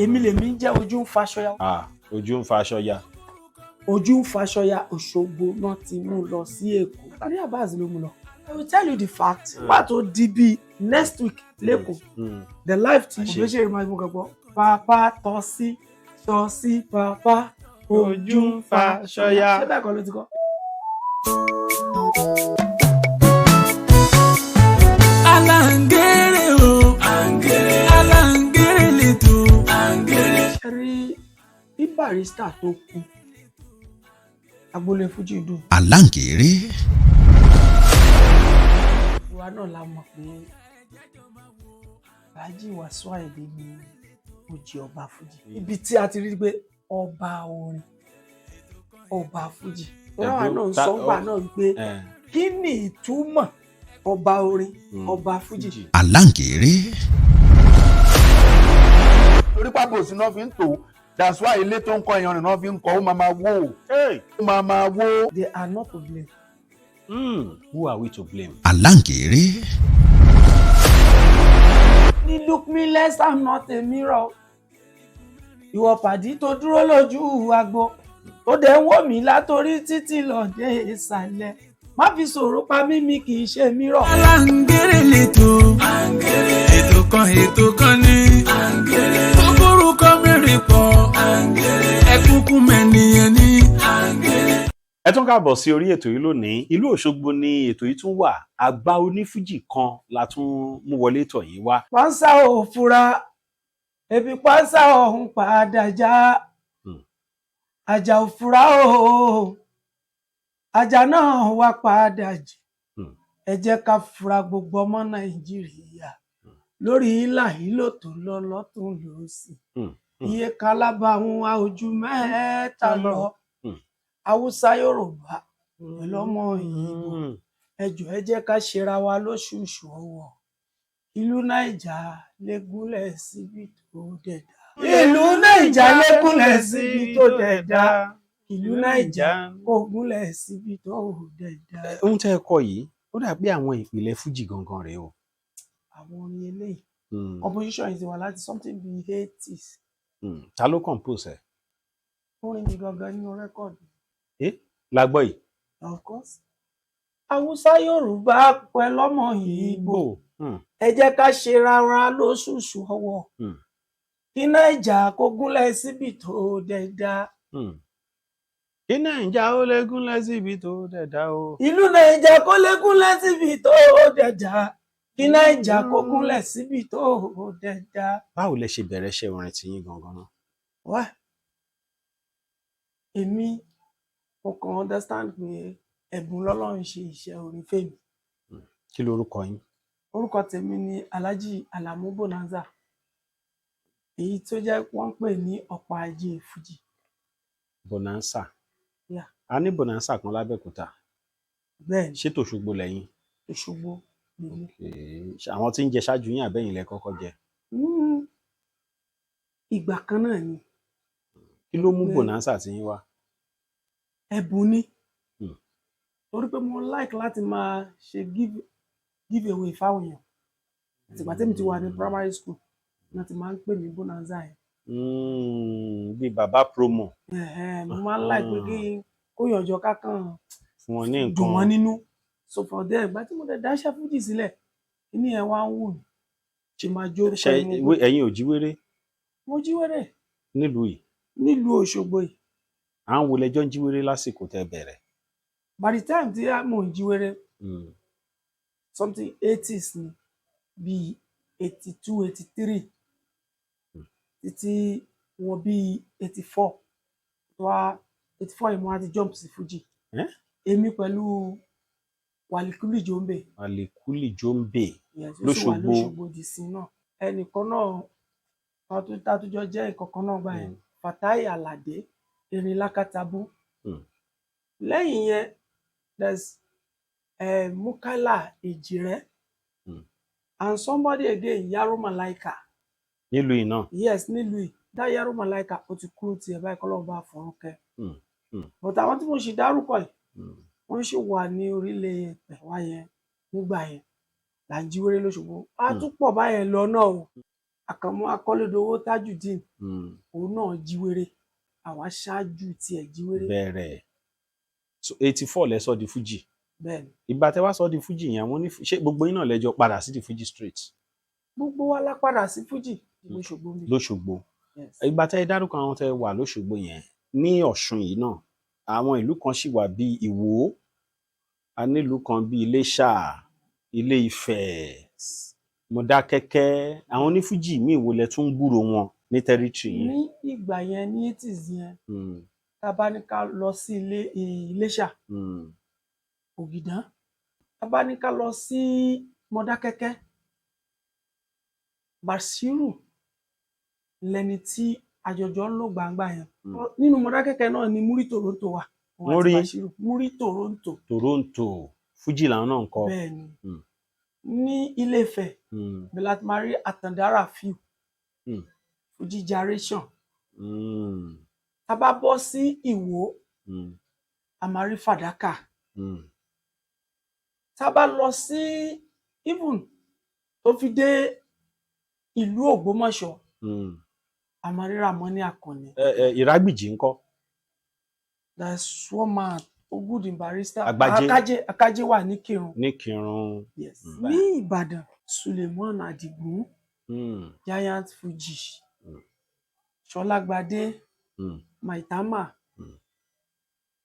èmi lèmi jẹ́ ojú ń faṣọya. Ojú ń faṣọya. Ojú ń faṣọya Òṣogbo náà ti mú lọ sí Èkó. Sani Abbas ló mú lọ. I will tell you the fact. Nígbà tó di bí next week lẹ́kọ̀ọ́ the life tí mo ṣe máa mú gbọ́. Pàpà tọ́ sí pàpà ojú ń faṣọya. Ṣé bẹ́ẹ̀ kọ́ ló ti kọ́? Alangere o, alangere leto, Ṣé rí bí Barrister tó kú agboolé Fuji dùn. Alangere. Ìwà náà la mọ̀ pé Alhaji Wasiu Ayinde ni ó jẹ ọba Fuji. Ibi tí a ti rí pé ọba orin, ọba Fuji. Ìwà náà ń sọ́ngbà náà wípé kí ni ìtumọ̀ ọba orin, ọba Fuji. Alangere. Torí pápá òsì náà fi ń tò that's why ilé tó ń kọ́ èèyàn náà fi ń kọ́ ó máa wó. Ó máa wó. They are not to blame. Who are we to blame? Alangere. Ní look me less, I'm not a mirror. Ìwọ pàdí tó dúró lójú agbo tó dẹ̀ ń wò mí látorí títí lọ dé ìsàlẹ̀. Má fi sọ̀rọ̀ pa mí, mi kì í ṣe mirror. Alangere leto, ètò kan ní. Orúkọ mẹ́rin pọ̀, ẹkúnkún mẹ́niyẹn ní. Ẹ tún káàbọ̀ sí orí ètò yìí lónìí. Ìlú Òṣogbo ni ètò yìí tún wà. Àgbà onífújì kan la tún mú wọlé tọ̀ yìí wá. Pánsá ò fura, ebi pánsá ọ̀hún padà já. Àjà ò fura o, àjà náà wá padà jì. Ẹ jẹ́ ká fura gbogbo ọmọ Nàìjíríà lórí ìlà ìlò tó lọ lọ́tún lósì. Iye kálábàáhùn ojú mẹ́ta lọ. Haúsá, Yorùbá pẹ̀lú ọmọ Ìgbò. Ẹ jọ̀ọ́ ẹ jẹ́ ká ṣera wa lóṣooṣù ọwọ́. Ìlú Naija légúnlẹ̀ síbi tó dẹ̀dá. Ìlú Naija légúnlẹ̀ síbi tó dẹ̀dá. Ìlú Naija kò gúnlẹ̀ síbi tó dẹ̀dá. Ohun tẹ́ ẹ kọ yìí ó dàbí àwọn ìpìlẹ̀ fújì gangan rèé o. Àwọn orin eléyìí composition yìí ti wà láti something be 80s. Ta ló compose ẹ̀? Orin mi gangan nínú rẹ́kọ̀dù. La gbọ́ yìí. Of course. Haúsá, Yorùbá pẹ̀lú ọmọ Ìgbò. Ẹ jẹ́ ká ṣe rárá lóṣooṣù ọwọ́. Kí Naija kó gúnlẹ̀ síbi tó dẹ̀dá. Kí Naija ó lè gúnlẹ̀ síbi tó dẹ̀dá o. Ìlú Naija kó lè gúnlẹ̀ síbi tó dẹ̀dá. Kí Naija kó gúnlẹ̀ síbi tó dẹ̀dá. Báwo lẹ ṣe bẹ̀rẹ̀ iṣẹ́ orin tiyín gangan náà? Wá èmi mo kàn understand pé ẹ̀bùn lọ́lọ́run ṣe iṣẹ́ orin fèmí. Kí lorúkọ yín? Orúkọ tèmi ni Alhaji Alamu Bonanza, èyí tó jẹ́ wọ́n pè ní ọ̀pọ̀ ajé Fuji. Bonanza. Yeah. A ní Bonanza kan l'Ábẹ́òkúta. Bẹ́ẹ̀ni. Ṣé tòṣogbo lẹ́yìn? Òṣogbo nìyí. Àwọn tí ń jẹ ṣáájú yín àbẹ́yìn lẹ kọ́kọ́ jẹ? Ìgbà kan náà ni. Kí ló mú Bonanza tí yín wá? Ẹ̀bùn ni. Torí pé mo like láti máa ṣe give away fáwọn èèyàn. Àtìgbà tèmi ti wà ní primary school náà ti máa ń pè ní Bonanza yẹn. Bí bàbá promo. Mo máa ń like pé kí kó yànjọ kákan fún wọn ní nǹkan dùn wọ́n nínú. So for them ìgbà tí mo dẹ̀ dáṣẹ́ Fuji sílẹ̀ kíní ẹ̀ wá ń wù mí ṣe máa jó orúkọ ẹ̀mí. Ẹ̀yin ò jíwèrè? Mo jíwèrè. Nílùú yìí? Nílùú Òṣogbo yìí. À ń wo lẹjọ́ ń jíwèrè lásìkò tẹ́ bẹ̀rẹ̀? By the time tí mo ń jíwèrè something 80s ni bíi 82, 83 títí wọ bíi 84 wá 84 yìí mo wá ti jump sí Fuji. Èmi pẹ̀lú Wàlíkúlì Jóńbè. Wàlíkúlì Jóńbè lóṣogbo. Lóṣogbo di sí náà. Ẹnìkan náà tátújọ jẹ́ ìkọ̀kan náà gbà yẹn Fatai Alade Erin Lakatabu. Lẹ́yìn yẹn there's Mukala Ejire and somebody again Yaro Malaika. Nílùú yìí náà? Yes, nílùú yìí. Dá Yaro Malaika ó ti kúrò tiẹ̀ báyìí kọ́lọ́run bá fọ̀run kẹ́. But àwọn tí mo ṣì dárúkọ yìí wọ́n ṣì wà ní orílẹ̀ ẹ̀pẹ̀ wá yẹn nígbà yẹn là ń jíwèrè lóṣogbo. A tún pọ̀ báyẹn lọ náà o. Àkànmú Akọ́lédowó Tajudeen òun náà jíwèrè àwa ṣáájú tiẹ̀ jíwèrè. bẹ̀rẹ̀ so 84 lẹ sọ di Fuji. Bẹ́ẹ̀ni. Ìgbà tẹ́ wá sọ di Fuji yẹn àwọn ṣé gbogbo yín náà lẹ́jọ́ padà sí di Fuji straight. Gbogbo wa la padà sí Fuji lóṣogbo. Ìgbà tẹ́ dárúkọ àwọn tẹ́ wà lóṣogbo yẹn ní Ọ̀ṣun yìí náà àwọn ìlú kan sì wà bíi Ìwó, a nílùú kan bíi Iléṣà, Ilé Ifẹ̀, Mọdákẹ́kẹ́, àwọn onífújì míì wo lẹ tún gbúrò wọn ní tẹrítírì yẹn. Ní ìgbà yẹn ní 80s yẹn tá a bá ní ká lọ sí Iléṣà, Ògìdán, tá a bá ní ká lọ sí Mọdákẹ́kẹ́, Bàṣírù lẹni tí àjọjọ ń lò gbangba yẹn. Nínú Mọdákẹ́kẹ́ náà ni Múrí Toronto wà. Múrí Toronto Fuji làwọn náà ń kọ. Bẹ́ẹ̀ni. Ní Ilé Ifẹ̀ bẹ́ẹ̀ láti máa rí Àtàndá Rafiu, Fuji Generation. Tá a bá bọ́ sí Ìwó, a máa rí Fàdákà. Tá a bá lọ sí even tó fi dé ìlú Ògbómọ̀ṣọ́, a máa rí Ràmọ́nì Àkànní. Ìrágbìjí ńkọ́? That's one man Ogudi Barrister. Àgbájé. Akájé wà ní Kírun. Ní Kírun. Yes. Ní Ìbàdàn, Suleiman Adigun, Giant Fuji, Ṣọlágbadé, Maitama,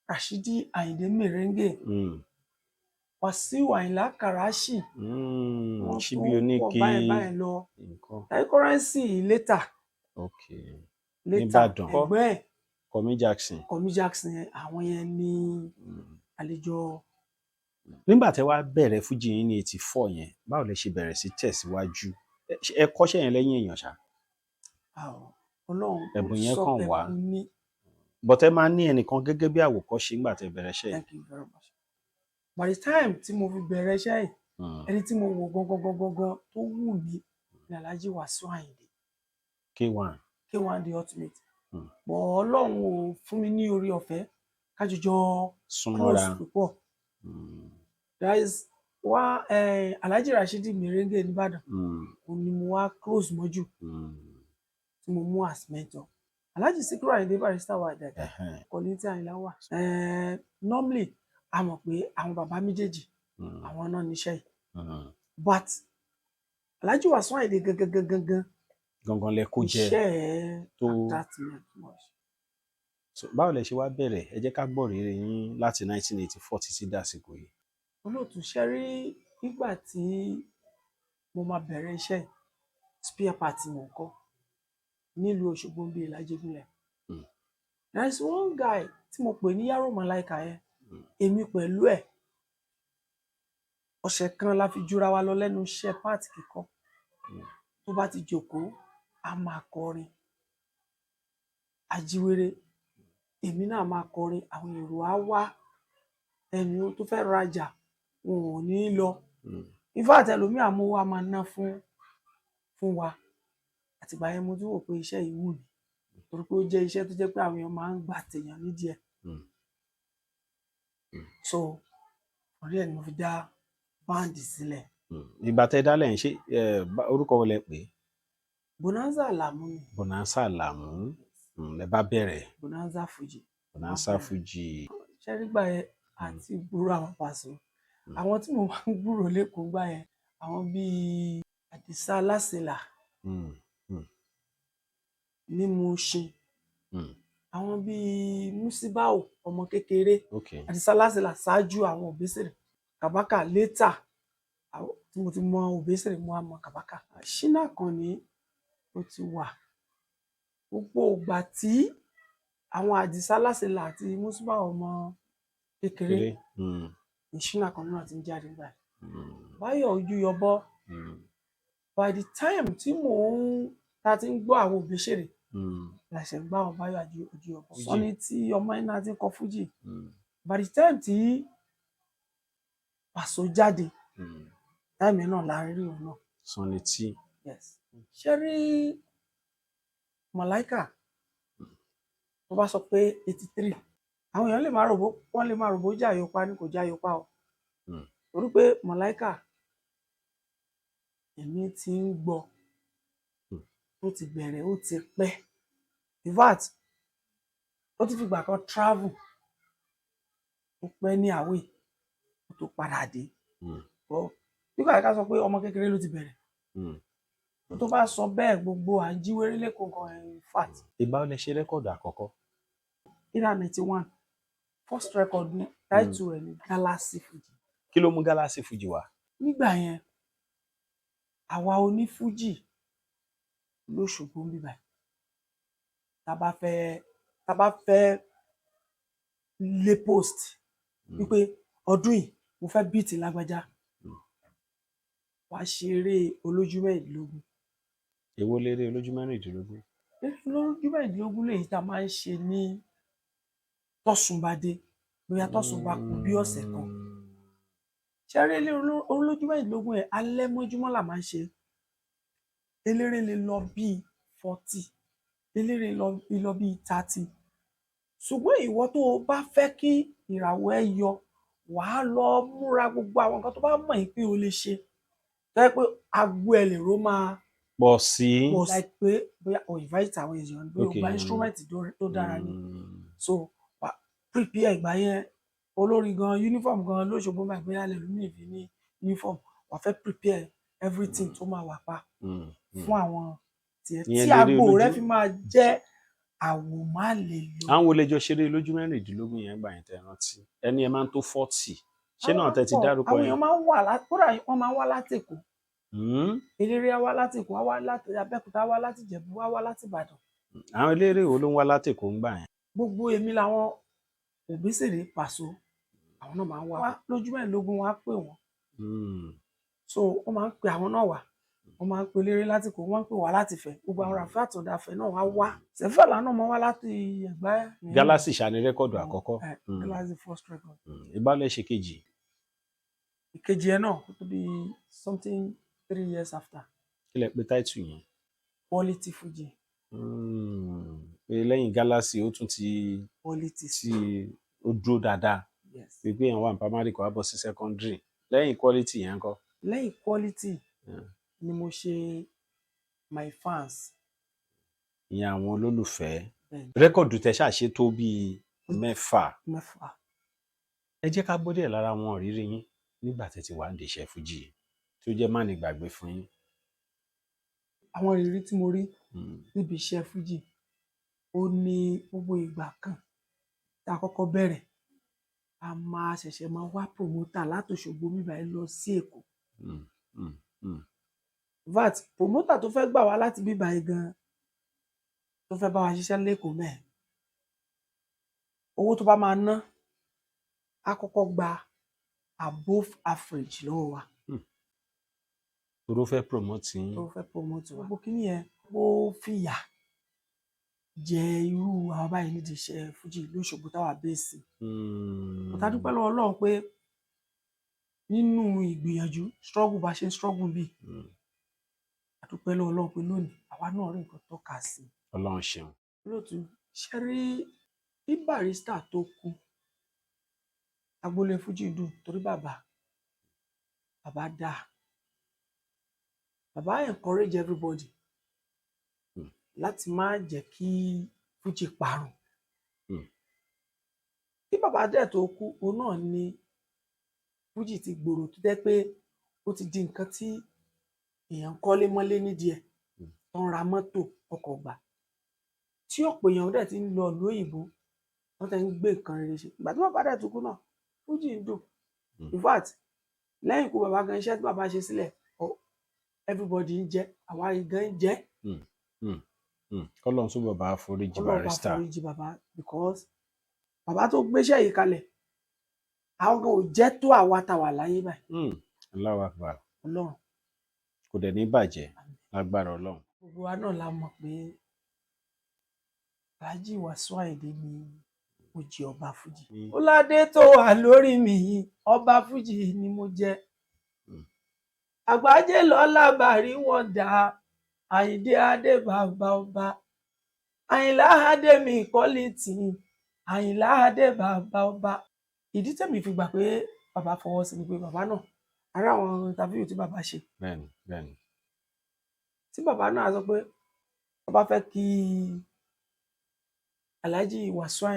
Rashidi Ayinde Merengue, Wasiu Ayinla Karachi. Ṣíbí Oníke. Báyìí lọ. Currency later. Later ẹgbẹ́ ẹ̀. Kọ̀mí Jackson àwọn yẹn ní àlejò. Nígbà tẹ́ wá bẹ̀rẹ̀ Fuji yín ní 84 yẹn báwo lẹ ṣe bẹ̀rẹ̀ sí tẹ̀síwájú ẹ kọ́ṣẹ́ yẹn lẹ́yìn èèyàn ṣá. Ọlọ́run ẹ̀bùn yẹn kàn wá bọ̀tẹ́ máa ní ẹnìkan gẹ́gẹ́ bí àwòkọ́ṣe nígbà tẹ́ bẹ̀rẹ̀ iṣẹ́ yìí. Thank you very much. By the time tí mo fi bẹ̀rẹ̀ iṣẹ́ yìí ẹni tí mo wò gangan tó wù mí ní Alhaji Wasiu Ayinde. K1 the ultimate. Bọ̀ Ọlọ́run ò fún mi ní orí ọ̀fẹ́ kájọjọ súnmọ́ra púpọ̀. There is one Alhaji Rashidi Merengue nìbàdàn òun ni mo wá close mọ́jú tí mo mú as mentor. Alhaji Sikiru Ayinde Barrister wà dáadáa, Kollington Ayinla wà. Normally a mọ̀ pé àwọn bàbá méjèèjì àwọn náà níṣẹ́ yìí but Alhaji Wasiu Ayinde gangan lẹ kó jẹ tó. Báwo lẹ ṣe wá bẹ̀rẹ̀ ẹ jẹ́ ká gbọ́ rere yín láti 1984 títí dàsìkò yìí. Olóòtú ṣe rí nígbà tí mo máa bẹ̀rẹ̀ iṣẹ́ spare part mò ń kọ́ nílùú Òṣogbo bíi Ìlàjẹgúnlẹ̀. There is one guy tí mo pè ní Yaro Malaika yẹn èmi pẹ̀lú ẹ̀ ọ̀sẹ̀ kan la fi jura wa lọ lẹ́nu iṣẹ́ part kíkọ́. Tó bá ti jókòó a máa kọrin ajíwèrè èmi náà máa kọrin àwọn èrò á wá ẹni tó fẹ́ rajà wọn ò ní lọ. Ifá àtẹlómi àmúwò a máa ná fún wa àtìgbà yẹn mo tún wò pé iṣẹ́ yìí wù mí torí pé ó jẹ́ iṣẹ́ tó jẹ́ pé àwọn èèyàn máa ń gbà tèèyàn nídìí ẹ̀. So orí ẹ̀ ni mo fi dá báǹdì sílẹ̀. Ìgbà tẹ́ dálẹ̀ ń ṣe orúkọ wo lẹ pè? Bonanza Alamu ni. Bonanza Alamu lẹ bá bẹ̀rẹ̀. Bonanza Fuji. Ṣé nígbà yẹn àti gbúrò àwọn Paso àwọn tí mo máa ń gbúrò lẹ́kọ̀ọ́ gbà yẹn àwọn bíi Àdìsá Alásèlà ní Mushin àwọn bíi Musibao ọmọ kékeré Àdìsá Alásèlà ṣáájú àwọn Òbésèré Kàbákà létà tí mo ti mọ Òbésèré mo á mọ Kàbákà. Ṣínà Àkànní ó ti wà gbogbo ìgbà tí àwọn Àdìsá Alásèlà àti Musibao ọmọ kékeré Ṣínà Àkànní náà ti ń jáde gbà. Báyọ̀ Ojúyọbọ by the time tí ta ti ń gbọ́ àwọn Òbésèré láṣẹ ń gbá àwọn Báyọ̀ Ojúyọbọ Sọ́ni tí ọmọ iná ti ń kọ Fújì by the time tí Paso jáde táìmì náà la rí òun náà. Sọ́ni tí. Ṣé rí Màláíkà tó bá sọ pé 83 àwọn èèyàn lè máa ròbó jáyọpá ní kò jáyọpá o torí pé Màláíkà èmi ti ń gbọ́ ó ti bẹ̀rẹ̀ ó ti pẹ́ in fact ó ti fìgbà kan travel ó pẹ́ ní àwẹ̀ ó tó padà dé nígbà ká sọ pé ọmọ kékeré ló ti bẹ̀rẹ̀ tó bá sọ bẹ́ẹ̀ gbogbo à ń jíwèrè lẹ́kọ̀ọ́ kan in fact. ìgbà ó lè ṣe rẹ́kọ̀dù àkọ́kọ́. ìdá 91 first record ní title ẹ̀ ní Galaxy Fuji. kí ló mú Galaxy Fuji wá? nígbà yẹn àwa onífújì lóṣogbo ń bíbá tá bá fẹ́ lé post wípé ọdún yìí mo fẹ́ bíìtì lágbájá wàá ṣeré olójú mẹ́rìndínlógún. èwo léré olójú mẹ́rìndínlógún? eré olójú mẹ́rìndínlógún lèyí tá a máa ń ṣe ní tọ́sùn bá dé bóyá tọ́sùn bá kú bí ọ̀sẹ̀ kan. ṣeré ilé olójú mẹ́rìndínlógún ẹ̀ alẹ́ mọ́júmọ́ là máa ń ṣe. eléré lè lọ bíi 40 eléré lọ bíi 30 ṣùgbọ́n ìwọ tó o bá fẹ́ kí ìràwọ̀ ẹ yọ wàá lọ múra gbogbo àwọn nǹkan tó bá mọ̀ yín pé o lè ṣe tó yẹ pé agbo ẹ lè ró máa pọ̀ sí. like pé bóyá o invite àwọn èèyàn bí o gba instrument tó dára ni so wà prepare ìgbà yẹn olórin gan uniform gan lóṣogbo máa gbé yálẹ̀ lómi ìfi ní uniform wà fẹ́ prepare everything tó máa wà pa fún àwọn tiẹ̀ tí agbo rẹ fi máa jẹ́ àwòmálèlò. àwọn wo lè jọ ṣeré lójú mẹ́rìndínlógún yẹn gbà yẹn tẹ́ rántí ẹni ẹ máa ń tó 40 ṣé náà tẹ́ ti dárúkọ yẹn. àwọn èèyàn máa ń wà kódà wọ́n máa ń wá láti Èkó eléré wá láti Èkó wá láti Abẹ́òkúta wá láti Ìjẹ̀bú wá láti Ìbàdàn. àwọn eléré wo ló ń wá láti Èkó ń gbà yẹn. gbogbo èmi làwọn Òbésèré Pàṣọ àwọn náà máa ń wá lójú mẹ́rìndínlógún wọn á pè wọ́n so wọ́n máa ń pè àwọn náà wá wọ́n máa ń pe eléré láti Èkó wọ́n ń pè wá láti Ifẹ̀ gbogbo àwọn Ràfíà Àtàndá náà wá wá Sẹ̀fẹ̀lá náà máa wá láti Ẹ̀gbá. Galaxy ṣàní rẹ́kọ̀dù àkọ́kọ́. Galaxy first record. ìbálẹ̀ ṣe kejì. ìkejì ẹ náà ó tó bí something 3 years after. kí lẹ pè táìtù yẹn. Quality Fuji. pé lẹ́yìn Galaxy ó tún ti Quality tí ó dúró dáadáa pé pé àwọn primary kò wá bọ́ sí secondary lẹ́yìn Quality yẹn ńkọ́. lẹ́yìn Quality ni mo ṣe My Fans. ìyẹn àwọn olólùfẹ́ rẹ́kọ̀dù tẹ ṣàṣe tó bíi mẹ́fà. ẹ jẹ́ ká gbọ́ díẹ̀ lára wọn ìrírí yín nígbà tẹ́ ti wà ní iṣẹ́ Fuji tí ó jẹ́ má ní gbàgbé fún yín. àwọn ìrírí tí mo rí níbi iṣẹ́ Fuji ó ní gbogbo ìgbà kan tá a kọ́kọ́ bẹ̀rẹ̀ a máa ṣẹ̀ṣẹ̀ máa wá promoter láti Òṣogbo bíbá ẹ lọ sí Èkó. vat promoter tó fẹ́ gbà wá láti bíbá ẹ gan tó fẹ́ bá wa ṣiṣẹ́ lẹ́kọ̀ọ́ mẹ́ẹ̀ owó tó bá máa ná a kọ́kọ́ gba above average lọ́wọ́ wa. tó fẹ́ promote yín. tó fẹ́ promote wa. gbogbo kíní yẹn ó fìyà jẹ irú àwọn báyìí nídìí iṣẹ́ Fuji lóṣogbo táwa bẹ́ẹ̀sì. ọ̀tá dúpẹ́ lọ́wọ́ Ọlọ́run pé nínú ìgbìyànjú struggle bá ṣe ń struggle bíi àdúpẹ́ lọ́wọ́ Ọlọ́run pé lónìí àwa náà rí nǹkan tọ́ka sí. Ọlọ́run ṣeun. lóòtú ṣe rí bí Barrister tó kú agboolé Fuji dùn torí bàbá dáa bàbá encourage everybody láti má jẹ́ kí Fuji parun. kí bàbá dẹ̀ tó kú òun náà ni Fuji ti gbòòrò tó jẹ́ pé ó ti di nǹkan tí èèyàn kọ́lé mọ́lé nídìí ẹ̀ tó ń ra mọ́tò ọkọ̀ gbà tí ọ̀pọ̀ èèyàn dẹ̀ ti ń lọ ìlú òyìnbó wọ́n tẹ̀ ń gbé nǹkan rere ṣe ìgbà tí bàbá dẹ̀ tó kú náà Fuji ń dùn in fact lẹ́yìn ikú bàbá gan iṣẹ́ tí bàbá ṣe sílẹ̀ everybody ń jẹ àwa gan ń jẹ. kọ́lọ́n tún bàbá foríjì Barrister. kọ́lọ́n bá foríjì bàbá because bàbá tó gbéṣẹ́ yìí kalẹ̀ àwọn kan ò jẹ́ tó àwa tá wà láyé báyìí. Allahu Akbar. Ọlọ́run. kò dẹ̀ ní bàjẹ́ lágbára Ọlọ́run. gbogbo wa náà la mọ̀ pé Alhaji Wasiu Ayinde ni mo jẹ ọba Fuji. Ọládé tó wà lórí mi yìí ọba Fuji ni mo jẹ. àgbájé lọ́lá bàrí wọ́n dà Àyìndé adé bàbá ọba Àyìnlá adé mi Quality Àyìnlá adé bàbá ọba. ìdí tẹ̀mí fi gbà pé bàbá fọwọ́ sí ni pé bàbá náà ará àwọn interview tí bàbá ṣe. bẹ́ẹ̀ni. tí bàbá náà sọ pé tó bá fẹ́ kí Alhaji Wasiu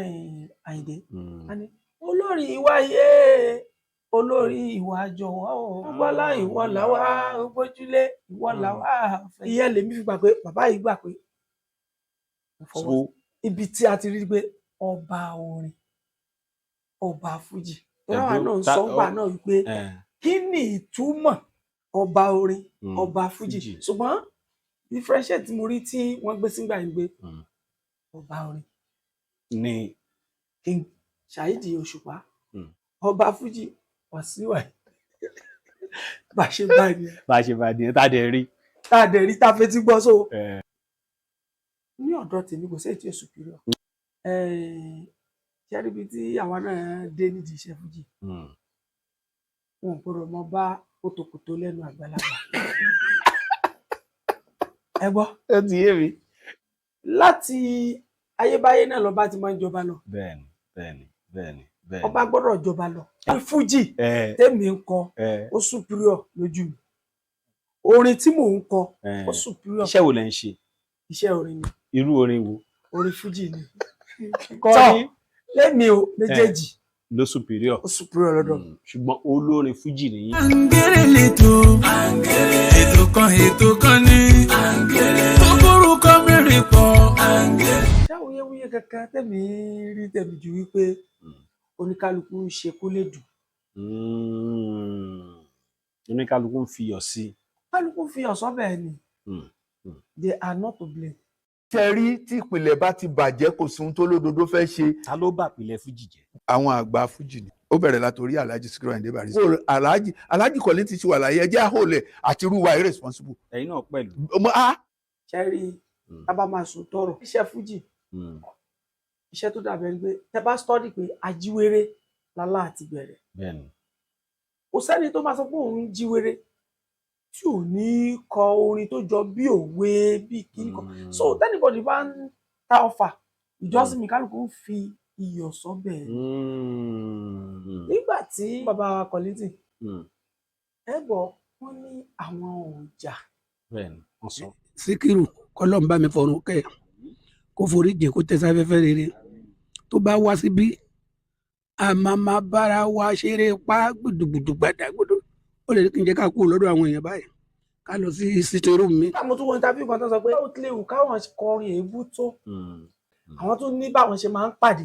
Ayinde á ní olórí ìwáyé olórí ìwà jọ̀wọ́ bọ́lá ìwọ làwa gbójúlé ìwọ làwa fẹ́. ìyẹn lèmi fi gbà pé bàbá yìí gbà pé ibi tí a ti rí pé ọba orin ọba fújì láwa náà ń sọ ńgbà náà wípé kí ni ìtumọ̀ ọba orin ọba fújì ṣùgbọ́n differentiate tí mo rí tí wọ́n gbé sígbà yìí gbé ọba orin ní King Saheed Òṣùpá ọba fújì Wasiu bá ṣe bá ní tá dẹ̀ rí tá fetí gbọ́ so ní ọ̀dọ̀ tèmi kò sí èyí tí ó superior ṣe ríbi tí àwọn náà dé nídìí iṣẹ́ fújì wọn ò gbọdọ̀ mọ bá kòtòkòtò lẹ́nu àgbàlagbà ẹ gbọ́ ó ti yé mi. láti ayébáyé náà lọ́ba ti máa ń jọba lọ bẹ́ẹ̀ni ọba gbọ́dọ̀ jọba lọ fújì tèmi ń kọ ó superior lójú mi orin tí mò ń kọ ó superior. iṣẹ́ wo lẹ ń ṣe? iṣẹ́ orin ni. irú orin wo? orin fújì ni. kọrin lẹ́mi o méjèèjì ló superior. ó superior lọ́dọ̀. ṣùgbọ́n olórin fújì nìyí. àǹgẹ̀rẹ̀ lẹ́tọ̀ ètò kan ní tó kórúkọ mẹ́rin pọ̀. ṣáwuyewuye kankan tẹ̀mí rí tẹ̀mí ju wípé oníkálukú ń ṣe kó lè dùn. oníkálukú ń fiyọ̀ sí. kálukú ń fiyọ̀ sọ́bẹ̀ ni they are not to blame. ṣe rí tí ìpìlẹ̀ bá ti bàjẹ́ kò sí ohun tó lódodo fẹ́ ṣe. ta ló bà ìpìlẹ̀ fújì jẹ́? àwọn àgbà fújì ni ó bẹ̀rẹ̀ látòrí Alhaji Sikiru Ayinde Barrister. Alhaji Kọ̀lí ti ṣe wà láyé ẹjẹ́ àhólẹ̀ àti irúwa irresponsible. ẹ̀yin náà pẹ̀lú. ṣe rí tábà máa sùn tọrọ iṣẹ́ fújì iṣẹ́ tó dàbẹ̀ ń gbé tẹ bá stọ́dì pé ajíwèrè lálá àti bẹ̀rẹ̀. bẹ́ẹ̀ni. kò sẹ́ni tó máa sọ pé òun jíwèrè tí ò ní kọ orin tó jọ bí òwe bí kíní kan so tẹ́nibọ̀dì bá ń ta ọfà ìjọsìn mi kálukú ń fi iyọ̀ sọ́bẹ̀ nígbà tí bàbá Kọ̀lítì ẹ bọ̀ wọ́n ní àwọn ọjà. bẹ́ẹ̀ni wọ́n sọ. Síkírù kọlọ́n bá mi fọ̀rùn kẹ́ kó forí jìn kó tẹ̀sáfẹ́fẹ́ rere tó bá wá síbí àmàmà bára wa ṣeré pa gbùdùgbùdù gbàdàgbùdù ó lè kí n jẹ́ ká kú lọ́dọ̀ àwọn èèyàn báyìí ká lọ sí sítórù mi. mo tún wo interview kan tó sọ pé ó tilẹ̀ wù káwọn kọrin èébú tó àwọn tún ní báwọn ṣe máa ń pàdé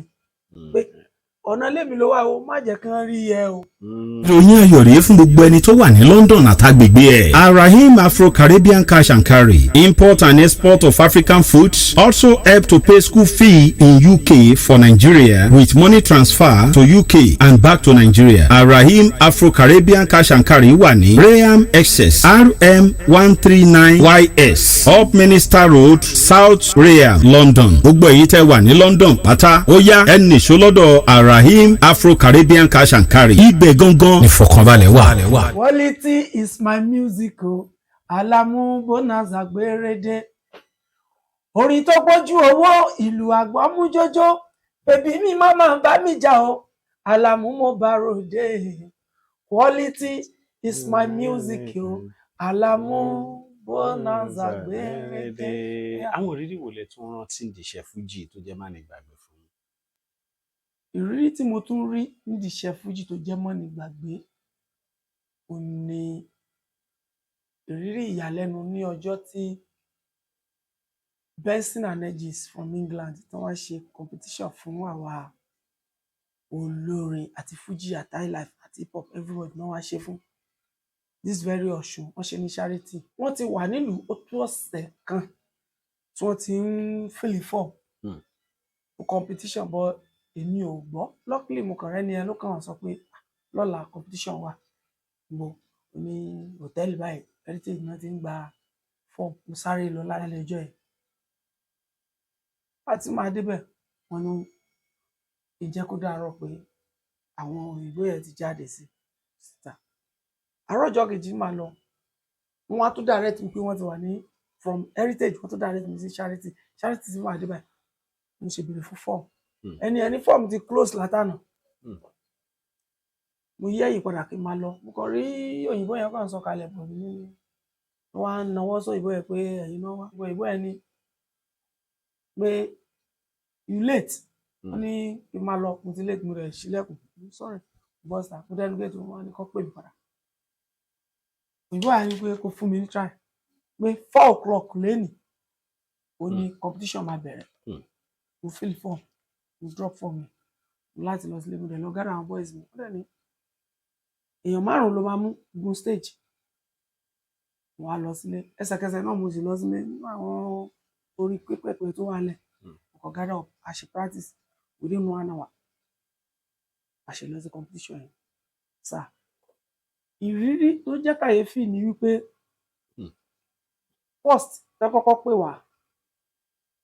pé ọ̀nà lèmi ló wà o má jẹ́ kán rí ẹ o. ìròyìn ayọ̀ rèé fún gbogbo ẹni tó wà ní London àtàgbègbè ẹ̀. Arahim Afro-Caribbean Cash and Carry, import and export of African foods, also help to pay school fee in UK for Nigeria with money transfer to UK and back to Nigeria. Arahim Afro-Caribbean Cash and Carry wà ní Graham Excess RM 139YS Up Minister Road, South Graham, London. Gbogbo èyí tẹ́ wà ní London pátá ó yá ẹnì ṣólọ́dọ̀ Arahim Afro-Caribbean Cash and Carry. ibẹ̀ gangan ìfọ̀kànbalẹ̀ wà. Quality is my music o Alamu Bonanza gbèrèdè orin tó gbójú owó ìlú àgbọ̀mújójó bèbí mi má máa bá mi jà o Alamu mo bá ròde. Quality is my music o Alamu Bonanza gbèrèdè. àwọn ìrírí wo lẹ tún rántí ìdíṣẹ́ fújì tó jẹ́ má ní gbàgbé fún yín? ìrírí tí mo tún rí nídìí iṣẹ́ fújì tó jẹ́ mọ́ ní gbàgbé ò ní ìrírí ìyàlẹ́nu ní ọjọ́ tí Benson and Hedges from England tí wọ́n ṣe competition fún àwa olórin àti fújì àti highlife àti hip hop everybody náà wá ṣe fún this very Ọ̀ṣun wọ́n ṣe ní charity wọ́n ti wà nílùú ó tó ọ̀sẹ̀ kan tí wọ́n ti ń fìlì form for competition but èmi ò gbọ́ luckily mo kàn rẹ́ni ẹ ló kàn wọ́n sọ pé lọ́la competition wà mo ní hòtẹ́ẹ̀lì báyìí heritage náà ti ń gba form mo sáré lọ lálẹ́ ẹjọ́ ẹ̀ láti máa débẹ̀ wọ́n ní ìjẹ́ kó dàárọ̀ pé àwọn òyìnbó yẹn ti jáde síta àárọ̀jọ́ kejì máa lọ wọ́n wá tó direct mi pé wọ́n ti wà ní from heritage wọ́n tó direct mi sí charity tí máa débẹ̀ mo ṣe béèrè fún form ẹni fọ́ọ̀mù ti close látànà mo yẹ ìpadà kí n máa lọ mo kàn rí òyìnbó yẹn kàn sọ kalẹ̀ bọ̀ ní wọ́n á nawọ́ sọ òyìnbó yẹn pé ẹ̀yin náà wá òyìnbó yẹn ní pé you late wọ́n ní kí n máa lọ mo ti late mo rẹ̀ ṣílẹ̀kùn sorry bọ́sà mo dẹnu gate wọn ní kó pè mí padà òyìnbó àyè ni pé kó fún mi ní try pé 4 o'clock lẹ́nìí ó ní competition máa bẹ̀rẹ̀ mo fill form mo drop form mi láti lọ sílé mo dẹ̀ lọ gather àwọn boys mi ó dẹ̀ ní èèyàn 5 ló máa mú gun stage wọ́n á lọ sílé ẹsẹ̀kẹsẹ̀ náà mo sì lọ sílé nínú àwọn orí pépèpé tó wà lẹ̀ ọkọ̀ gather up a ṣe practice within 1 hour a ṣe lọ sí competition yẹn sá ìrírí tó jẹ́ kàyéfì ni wípé first tẹ́ kọ́kọ́ pè wá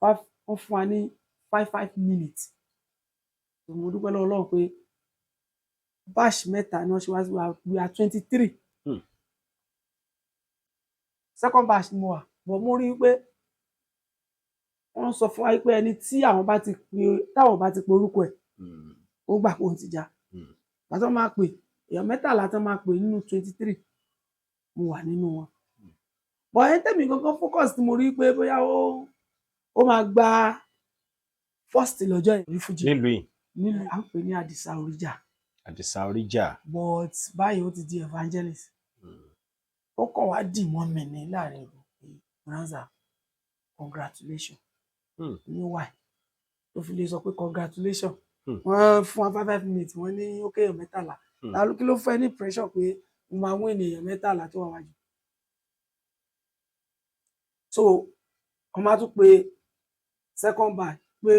wọ́n fún wa ní 5 minutes mo dúpẹ́ lọ́wọ́ Ọlọ́run pé batch mẹ́ta ni wọ́n ṣe wá sí wa we are 23 second batch ni mo wà but mo rí i pé wọ́n sọ fún wa pé ẹni tí táwọn bá ti pe orúkọ ẹ̀ ó gbà pé òun ti já pàtó máa pè èèyàn 13 tó máa pè nínú 23 mo wà nínú wọn but ẹni tẹ́mi gangan focus tí mo rí i pé bóyá ó máa gba first lọ́jọ́ ìrí fújì nílùú à ń pè ní Àdìsá Oríjà but báyìí ó ti di evangelist ó kàn wá dì mọ́ mi ní láàrin ìlú Bonanza congratulation ní why tó fi lè sọ pé congratulation wọ́n fún wa 5 minutes wọ́n ní ó kéèyàn 13 lálù kí ló fẹ́ ní pressure pé mo máa wọ́n ènìyàn 13 tó wà wájú so wọ́n máa tún pé second batch pé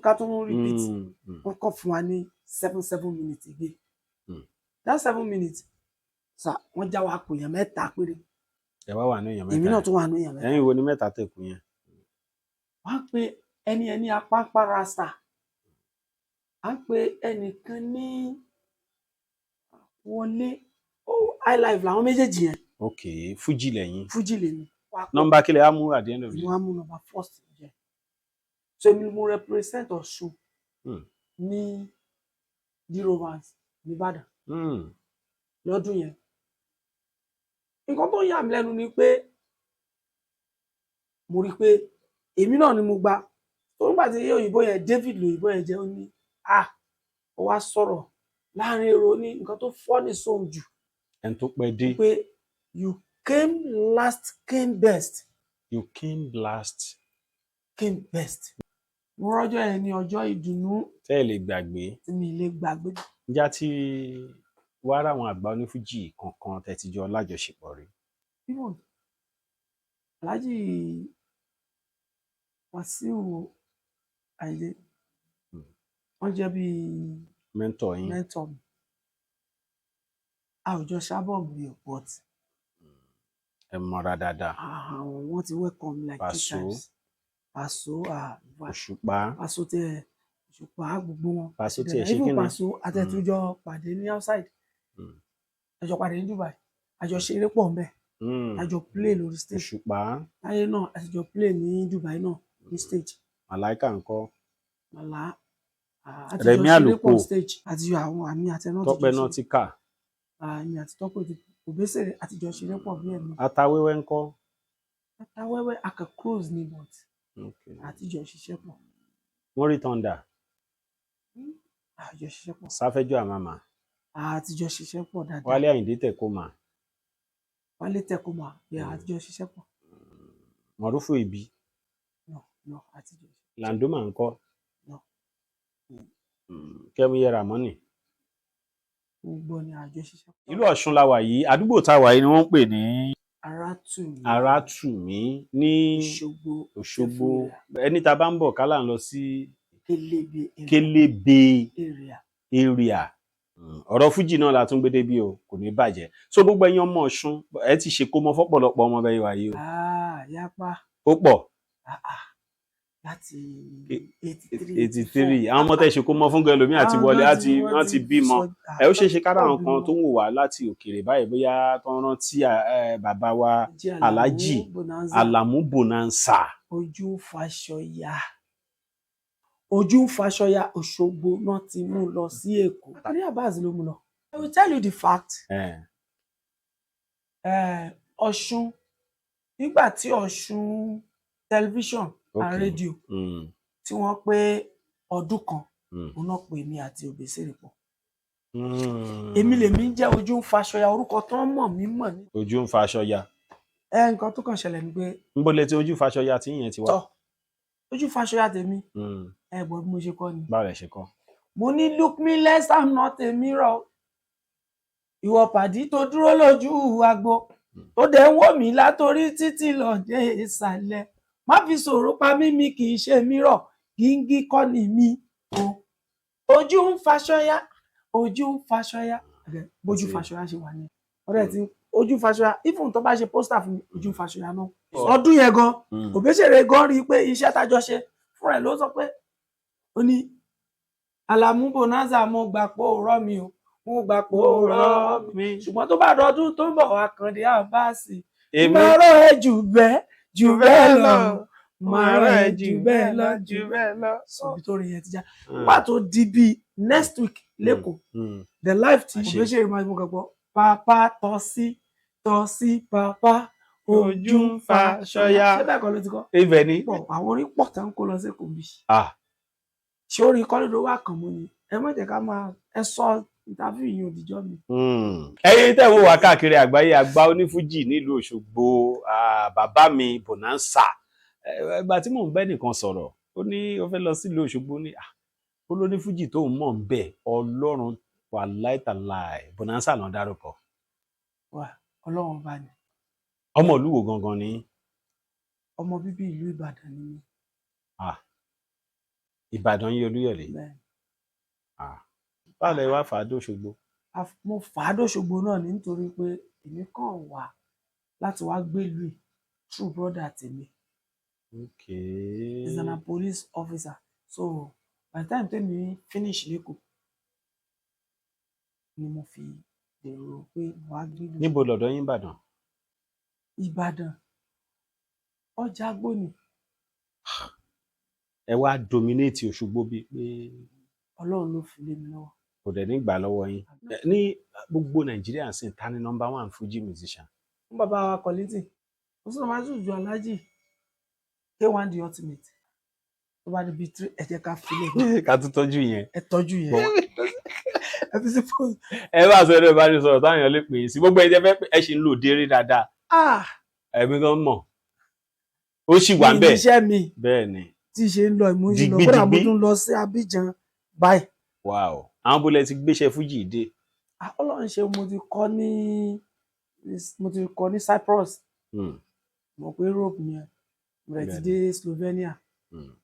ká tún repeat wọ́n kàn fún wa ní 7 minutes gbé that 7 minutes sa wọ́n já wa kò yàn 3 péré ẹ wá wà ní èèyàn 3 èmi náà tún wà ní èèyàn 3 ẹ̀yin wo ni 3 tẹ́ kù yẹn wọ́n pe ẹni apápá rasta à ń pe ẹnìkan ní Wọlé high life làwọn méjèèjì yẹn ok fújì lẹ́yìn fújì lèmi nọ́mbà kílẹ̀ á mú at the end of the day wọ́n á mú number first jẹ so èmi mo represent Ọ̀ṣun ní D-Rovers nìbàdàn lọ́dún yẹn nǹkan tó yà mí lẹ́nu ni pé mo rí i pé èmi náà ni mo gba tó nígbà tí òyìnbó yẹn David lòyìnbó yẹn jẹ́ ó ní ó wá sọ̀rọ̀ láàrin èrò ní nǹkan tó fọ́ ní sóhun jù ẹni tó pẹ́ dé pé you came last came best you came last came best mo rọ́jọ́ yẹn ní ọjọ́ ìdùnnú tẹ́ ẹ lè gbàgbé tí mi lè gbàgbé níjà tí wàá rà àwọn àgbà onífújì kankan tẹ́ ti jọ lájọṣepọ̀ rí even Alhaji Wasiu Ayinde wọ́n jẹ́ bí mẹ́ńtọ̀ yín mentor mi àwùjọ sábọ̀mù rí but ẹ mọ́ra dáadáa àwọn wọ́n ti welcome like 2 times Paso Paso tẹ Òṣùpá gbogbo wọn Paso tẹ ṣe kí ni Paso àtẹ̀tújọ pàdé ní outside àjọ pàdé ní Dubai àjọ ṣeré pọ̀ ńbẹ̀ àjọ play lórí stage Òṣùpá láyé náà àtijọ́ play ní Dubai náà ní stage Màláíkà ńkọ́ Màlá Rẹ̀mí Àlùkò àtijọ́ àwọn àmì àtẹnà Tọ́pẹ́ náà ti kà àmì àti Tọ́pẹ́ Òbésèré àtijọ́ ṣeré pọ̀ bí ẹ̀mí Atawẹ́wẹ́ ńkọ́ Atawẹ́wẹ́ aka close ní but àtijọ́ ṣiṣẹ́ pọ̀ wọ́n rí Thunder àtijọ́ ṣiṣẹ́ pọ̀ Sáfẹ́jọ́ Àmàmà àtijọ́ ṣiṣẹ́ pọ̀ dáadáa Wálé Àyìndé Tẹ̀kọ́mà Wálé Tẹ̀kọ́mà àtijọ́ ṣiṣẹ́ pọ̀ Mọ̀rúfù Ìbí no àtijọ́ Landoma ńkọ́ no Kẹ́mi Yẹramọ́nì gbogbo ni àjọ ṣiṣẹ́ pọ̀. ìlú Ọ̀ṣun la wà yìí àdúgbò tá a wà yìí ni wọ́n ń pè ní Arátùmí ní Òṣogbo ẹni tá a bá ń bọ̀ kálá ń lọ sí Kélébé area ọ̀rọ̀ fújì náà la tún gbé débi o kò ní bàjẹ́ so gbogbo ẹ̀yin ọmọ Ọ̀ṣun ẹ ti ṣe kó mọ fọ́pọ̀lọpọ̀ ọmọ bẹ́ẹ̀ wà yìí o yapa ó pọ̀ láti 83 àwọn ọmọ tẹ́ ṣe kó mọ fún gẹlòmí àti wọlé wọ́n ti bímọ ẹ ó ṣeé ṣe kára àwọn kan tó ń wò wá láti òkèèrè báyìí bóyá tó ń rántí bàbá wa Alhaji Alamu Bonanza ojú ń faṣọya Òṣogbo náà ti mú lọ sí Èkó Tani Abbas ló mú lọ. I will tell you the fact Ọ̀ṣun nígbà tí Ọ̀ṣun television and radio tí wọ́n pé ọdún kan òun náà pè mí àti Òbésèré pọ̀. Èmi lèmi jẹ́ Ojú ń Faṣọya, orúkọ tó ń mọ̀ mí mọ̀ ní. Ojú ń Faṣọya. Nǹkan tó kàn ṣẹlẹ̀ ni pé. ń bó létí Ojú Faṣọya tí yẹn ti wá. Ojú Faṣọya tèmi ẹ̀gbọ́n bí mo ṣe kọ́ ni. báwo lẹ ṣe kọ́. mo ní look me less I'm not a mirror. ìwọ pàdí tó dúró lójú agbo tó dẹ̀ ń wò mí látorí títí lọ dé ìsàlẹ̀ má fi sọ̀rọ̀ pa mí, mi kì í ṣe mirror, gíngí kọ́ ni mí o. Ojú ń Faṣọya, Ojú ń Faṣọya, bójú Faṣọya ṣe wà ní ọ̀rẹ́ tí Ojú Faṣọya even tó bá ṣe pósítà fún mi Ojú ń Faṣọya náà. ọdún yẹn gan Òbésèré gan rí i pé iṣẹ́ tájọ ṣe fún ẹ̀ ló sọ pé ó ní Àlàmú Bonanza mo gbà pé ó rọ́ mi o, mo gbà pé ó rọ́ mi, ṣùgbọ́n tó bá dọdún tó ń bọ̀ Àkàndé Àbáàsì máa rọ̀ ẹ́ jù bẹ́ẹ̀ lọ, máa rọ̀ ẹ́ jù bẹ́ẹ̀ lọ. sọ̀bí tó rí yẹn ti já wá tó di bíi next week lẹ́kọ̀ọ́ the life ti Òbésèré máa ń mú gbọ́ pàpà tọ́ sí pàpà Ojú ń Faṣọya. ṣé bẹ́ẹ̀ kọ́ ló ti kọ́. ibẹ̀ ni. àwọn orin pọ̀ tá ń kó lọ sí Èkó bí. ṣé orin kọ́lé ló wà kàn mú ni ẹ má jẹ́ ká máa ẹ sọ ìtàfíì yìí òdìjọ́ mi. ẹ̀yin tẹ́ wo wá káàkiri àgbáyé, àgbà onífújì nílùú Òṣogbo, bàbá mi Bonanza. ìgbà tí mò ń bẹ́ nìkan sọ̀rọ̀ ó ní ó fẹ́ lọ sílùú Òṣogbo ní ó lónífújì tó ń mọ̀ ń bẹ̀ Ọlọ́run wà láìtàláì Bonanza náà dárúkọ. wà Ọlọ́run bá ní. ọmọ ìlú wo gangan ni. ọmọ bíbí ìlú Ìbàdàn ni mí. Ìbàdàn yìí Olúyọ̀lé. báwo lẹ wá fà á dóṣogbo. mo fà á dóṣogbo náà nítorí pé èmi kàn wá láti wá gbélùú true brother tèmi. he's an police officer, so by the time tèmi finish lẹ́kọ̀ọ́ ni mo fi dèrò pé wàá gbélùú. níbo lọ́dọ̀ yín Ìbàdàn. Ìbàdàn ọjà Agbóni. ẹ wá dominate Òṣogbo bíi pé. Ọlọ́run ló fi lé mi lọ́wọ́. kò dẹ̀ ní gbà lọ́wọ́ yín. ní gbogbo Nàìjíríà sì ń ta ní number 1 Fuji musician. fún bàbá wa Kollington ó sọ ma ju Alhaji K1 the ultimate tó bá débi 3 ẹ jẹ́ ká filẹ̀. ká tún tọ́jú yẹn. ẹ tọ́jú yẹn. ẹ fi sí fóònù. ẹ bá sọ ẹ̀rọ ìbánisọ̀rọ̀ táwọn èèyàn lè pè é sí gbogbo ẹ̀ jẹ́ fẹ́ ẹ ṣì ń lò déré dáadáa. ẹ̀mí gan mọ̀ ó sì wà ń bẹ̀. iṣẹ́ mi bẹ́ẹ̀ ni. tí ṣe ń lọ ìmúṣẹ lọ kódà mo tún lọ sí Abidjan báyìí. wow àwọn bolẹ̀ ti gbéṣẹ́ fújì dé. Ọlọ́run ṣe mo ti kọ́ ní Cyprus mo pé Europe yẹn mo rẹ̀ ti dé Slovenia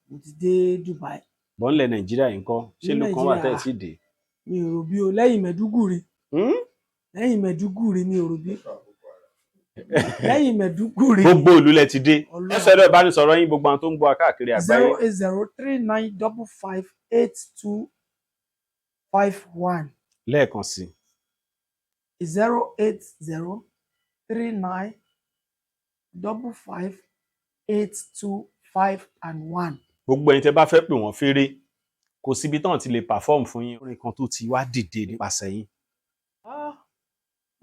mo ti dé Dubai. bọ́ńlẹ̀ Nàìjíríà yìí kọ́ ṣé ló kàn wà tẹ́ ẹ̀ sì dé. mi ò rò bí o lẹ́yìn Mẹ̀dúgùrì mi ò rò bí lẹ́yìn Mẹ̀dúgùrì. gbogbo ìlú lẹ ti dé. ẹ sọ̀rọ̀ ìbánisọ̀rọ̀ yín gbogbo àwọn tó ń gbọ́ káàkiri àgbáyé. 08039558251. lẹ́ẹ̀kan sí. 08039558251. gbogbo ẹ̀yin tẹ́ bá fẹ́ pè wọ́n fèrè kò síbi tán ti lè perform fún yín. orin kan tó ti wá dìde nípasẹ̀ yín.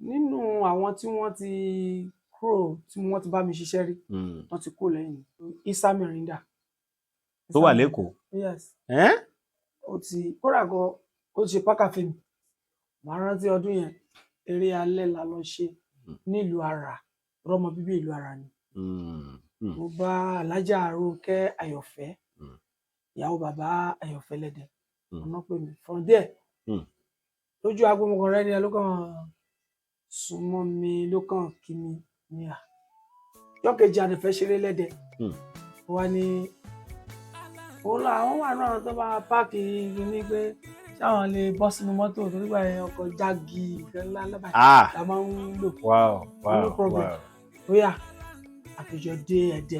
nínú àwọn tí wọ́n ti kúrò tí wọ́n ti bá mi ṣiṣẹ́ rí wọ́n ti kó lẹ́yìn Isa Merinda. tó wà lẹ́kọ̀ọ́. yes. ó ti kóra gan ó ti ṣe pákà fíìmù màá rántí ọdún yẹn eré alẹ́ la lọ ṣe nílùú Ara rọmọ bíbí ìlú Ara ni. mo bá Alájà Rónkẹ́ Ayọ̀fẹ́ ìyàwó bàbá Ayọ̀fẹ́ lẹ́dẹ̀ ọ̀nà pè mí from there lójú agbómọkàn rẹ ni ẹ ló kàn súnmọ́ mi ló kàn kí mi ní à jọ́kejì àdìfẹ́ ṣeré lẹ́dẹ̀ wá ní òun làwọn wà náà tó bá páàkì ní pé sáwọn lè bọ́ sínú mọ́tò torí gbà yẹn ọkọ̀ jági ìfẹ́ ńlá lábàá la máa ń lò. no problem bóyá àfijọ́ dé Ẹdẹ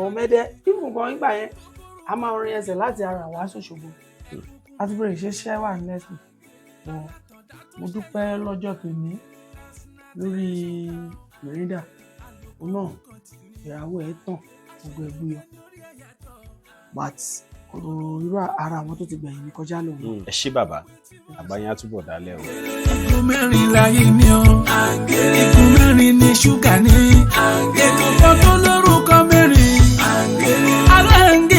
ọmọ Ẹdẹ ìfúnkan nígbà yẹn a máa rin ẹsẹ̀ láti Ara wá s'Òṣogbo láti bẹ̀rẹ̀ ìṣeṣẹ́ wà lẹ́sìn bọ̀ mo dúpẹ́ lọ́jọ́ tòní lórí Merinda òun náà ìyàwó ẹ̀ tàn gbogbo ẹ̀gbú yọ but irú ara àwọn tó ti gbẹ̀yìn ní kọjá lòun. ẹ ṣé bàbá àbáyé á túbọ̀ dálẹ̀ o. Igun mẹ́rin láyé ni ọ́ igun mẹ́rin ní ṣúgà ní ètò kan tó lórúkọ mẹ́rin. Alanga